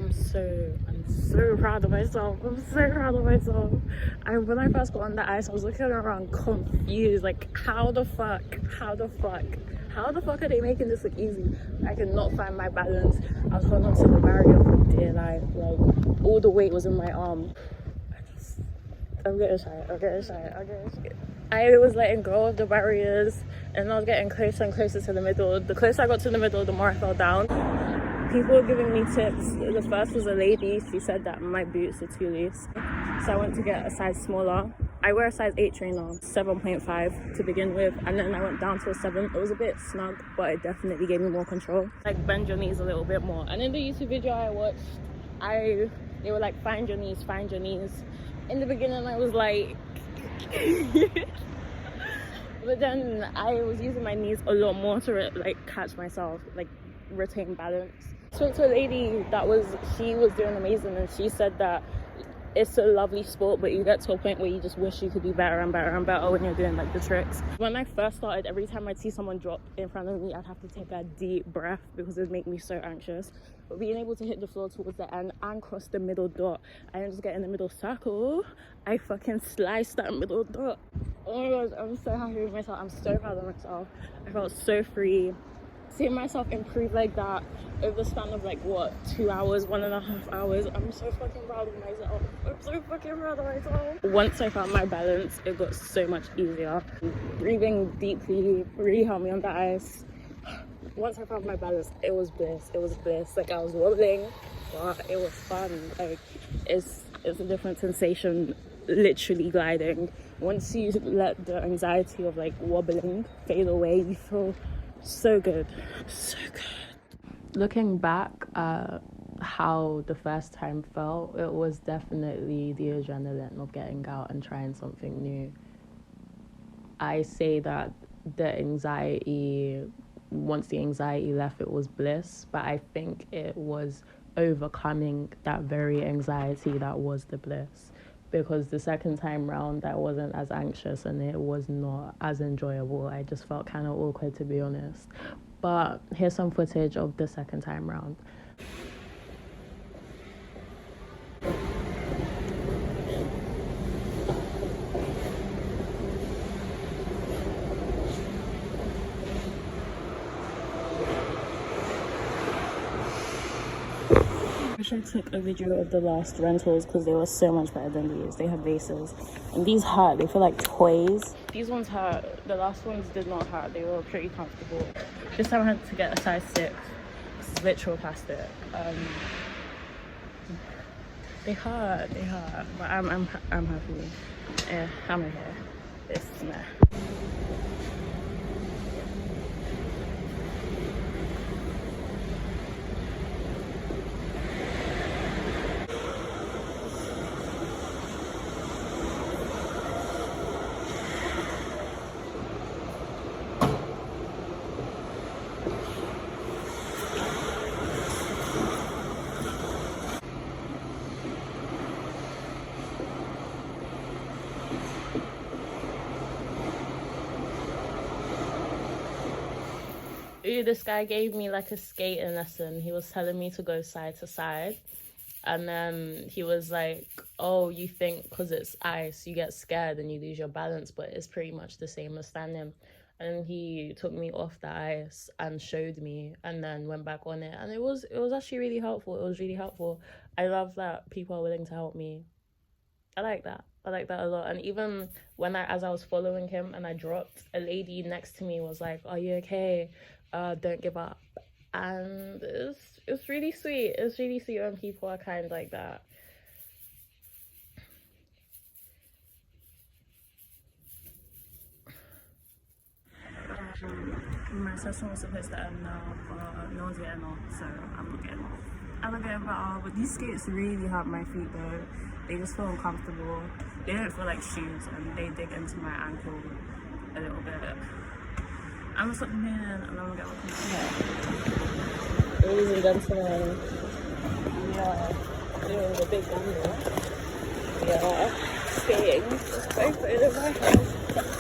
I'm so proud of myself. I'm so proud of myself. When I first got on the ice, I was looking around confused, like how the fuck are they making this look easy? I could not find my balance. I was holding on to the barrier for dear life. Like all the weight was in my arm. I'm getting shy. I was letting go of the barriers and I was getting closer and closer to the middle. The closer I got to the middle, the more I fell down. People were giving me tips. The first was a lady. She said that my boots are too loose. So I went to get a size smaller. I wear a size 8 trainer, 7.5 to begin with. And then I went down to a 7. It was a bit snug, but it definitely gave me more control. Like bend your knees a little bit more. And in the YouTube video I watched, they were like, find your knees. In the beginning I was like, but then I was using my knees a lot more to like catch myself, like retain balance. I spoke to a lady she was doing amazing, and she said that it's a lovely sport, but you get to a point where you just wish you could be better and better and better when you're doing like the tricks. When I first started, every time I'd see someone drop in front of me, I'd have to take a deep breath because it would make me so anxious. But being able to hit the floor towards the end and cross the middle dot, I didn't just get in the middle circle, I fucking sliced that middle dot. Oh my gosh, I'm so happy with myself. I'm so proud of myself. I felt so free. Seeing myself improve like that over the span of like what, 2 hours, 1.5 hours, I'm so fucking proud of myself. I'm so fucking proud of myself. Once I found my balance, it got so much easier. Breathing deeply really helped me on the ice. Once I found my balance, it was bliss. Like I was wobbling, but it was fun. Like it's a different sensation, literally gliding. Once you let the anxiety of like wobbling fade away, you feel so good. Looking back at how the first time felt, it was definitely the adrenaline of getting out and trying something new. I say that once the anxiety left, it was bliss, but I think it was overcoming that very anxiety that was the bliss, because the second time round I wasn't as anxious and it was not as enjoyable. I just felt kind of awkward, to be honest. But here's some footage of the second time round. I wish I took a video of the last rentals because they were so much better than these. They had vases, and these hurt. They feel like toys. These ones hurt. The last ones did not hurt. They were pretty comfortable. This time I had to get a size 6. This is literal plastic. They hurt. But I'm happy. Yeah, I'm okay. It's meh. This guy gave me like a skating lesson. He was telling me to go side to side, and then he was like, oh, you think because it's ice you get scared and you lose your balance, but it's pretty much the same as standing. And he took me off the ice and showed me, and then went back on it, and it was actually really helpful. It was really helpful. I love that people are willing to help me. I like that a lot. And even as I was following him and I dropped, a lady next to me was like, are you okay? Don't give up. And it's really sweet. It's really sweet when people are kind like that. My session was supposed to end now, but no one's getting off, so I'm not getting off. I'm not getting off, but these skates really hurt my feet though. They just feel uncomfortable. They don't feel like shoes, and they dig into my ankle a little bit. I'm gonna stop the man and I'm gonna get off. Ladies and gentlemen, we are doing the big gamble. We are skating both over my head.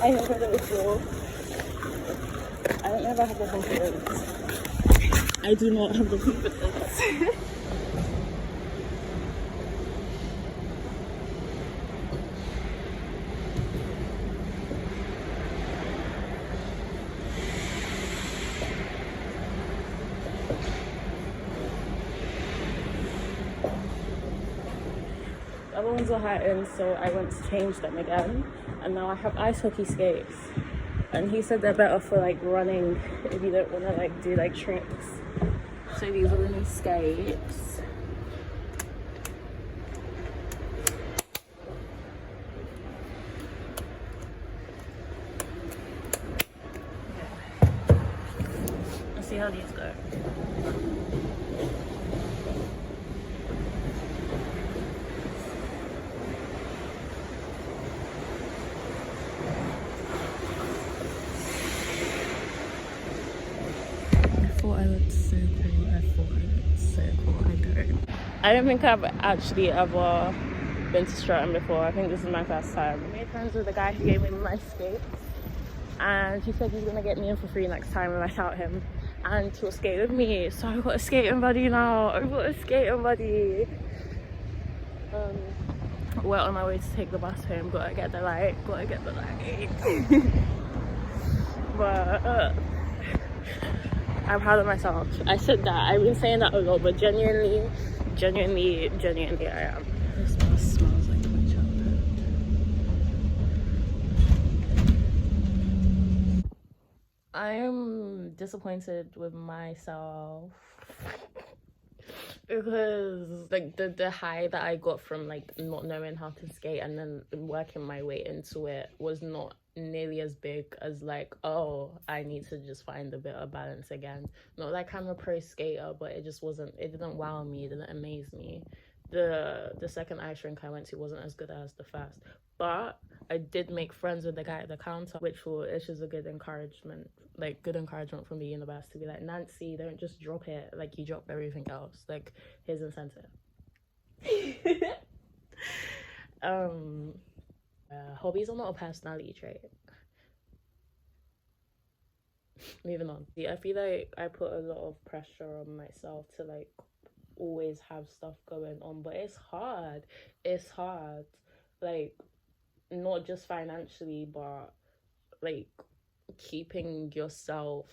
I have a little floor. I don't know if I have the confidence. I do not have the confidence. other ones are hurting, so I went to change them again, and now I have ice hockey skates, and he said they're better for like running if you don't want to like do like tricks. So these are the new skates. Let's see how these go. I looked so cool. I thought I looked so cool. I don't think I've actually ever been to Stratton before. I think this is my first time. I made friends with the guy who gave me my skates, and he said he's gonna get me in for free next time if I shout him, and he'll skate with me. So I've got a skating buddy now. We're on our way to take the bus home. Gotta get the light. But I'm proud of myself. I said that. I've been saying that a lot, but genuinely, I am. This bus smells like my childhood. I am disappointed with myself because like the high that I got from like not knowing how to skate and then working my way into it was not nearly as big as like, oh, I need to just find a bit of balance again. Not like I'm a pro skater, but it didn't wow me, it didn't amaze me. The second ice rink I went to wasn't as good as the first, but I did make friends with the guy at the counter, which is a good encouragement from the universe to be like, Nancy, don't just drop it like you drop everything else. Like, here's incentive. Hobbies are not a personality trait. Moving on. I feel like I put a lot of pressure on myself to like always have stuff going on, but it's hard. Like, not just financially, but like keeping yourself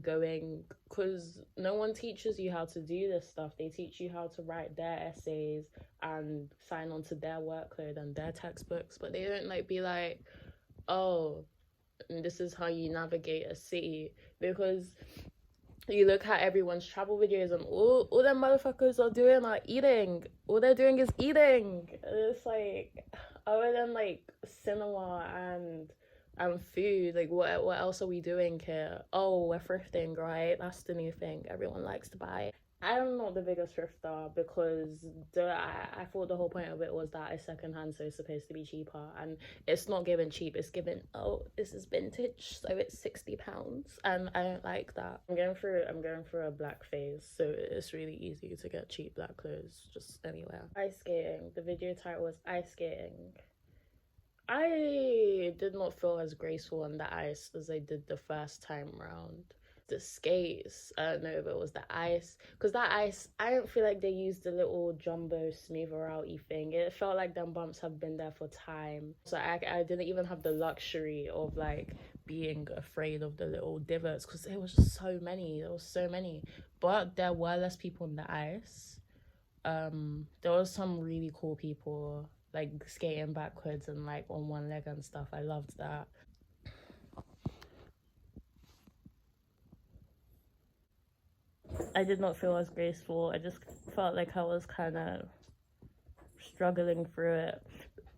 going, because no one teaches you how to do this stuff. They teach you how to write their essays and sign on to their workload and their textbooks, but they don't like be like, oh, this is how you navigate a city. Because you look at everyone's travel videos and all them motherfuckers are doing are eating. All they're doing is eating. It's like, other than like cinema and food, like what else are we doing here? Oh, we're thrifting, right? That's the new thing everyone likes to buy. I'm not the biggest thrifter because I thought the whole point of it was that it's secondhand, so it's supposed to be cheaper, and it's not given cheap. It's given, oh, this is vintage, so it's £60, and I don't like that. I'm going through a black phase, so it's really easy to get cheap black clothes just anywhere. Ice skating. The video title was ice skating. I did not feel as graceful on the ice as I did the first time round. The skates, I don't know if it was the ice, because that ice, I don't feel like they used the little jumbo smoother outy thing. It felt like them bumps have been there for time, so I didn't even have the luxury of like being afraid of the little divots, because there was just so many. But there were less people on the ice. There was some really cool people like skating backwards and like on one leg and stuff. I loved that. I did not feel as graceful. I just felt like I was kind of struggling through it.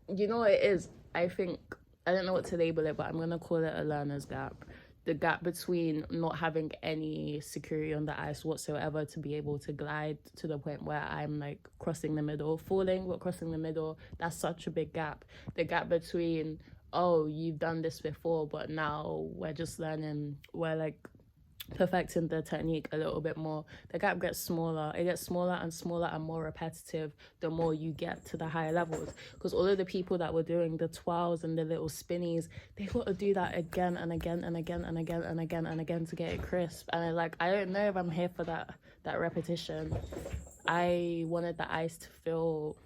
You know what it is? I think, I don't know what to label it, but I'm gonna call it a learner's gap. The gap between not having any security on the ice whatsoever to be able to glide to the point where I'm like crossing the middle, falling but crossing the middle. That's such a big gap. The gap between, oh, you've done this before, but now we're just learning, we're like perfecting the technique a little bit more. The gap gets smaller. It gets smaller and smaller and more repetitive the more you get to the higher levels, because all of the people that were doing the twirls and the little spinnies, they got to do that again and again and again and again and again and again to get it crisp. And I don't know if I'm here for that repetition. I wanted the ice to feel,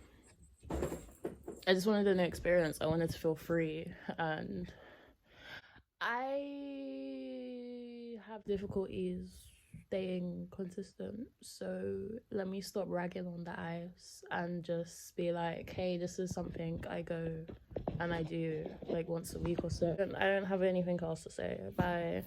I just wanted an experience. I wanted to feel free, and I have difficulties staying consistent. So let me stop ragging on the ice and just be like, hey, this is something I go and I do like once a week or so. I don't have anything else to say. Bye.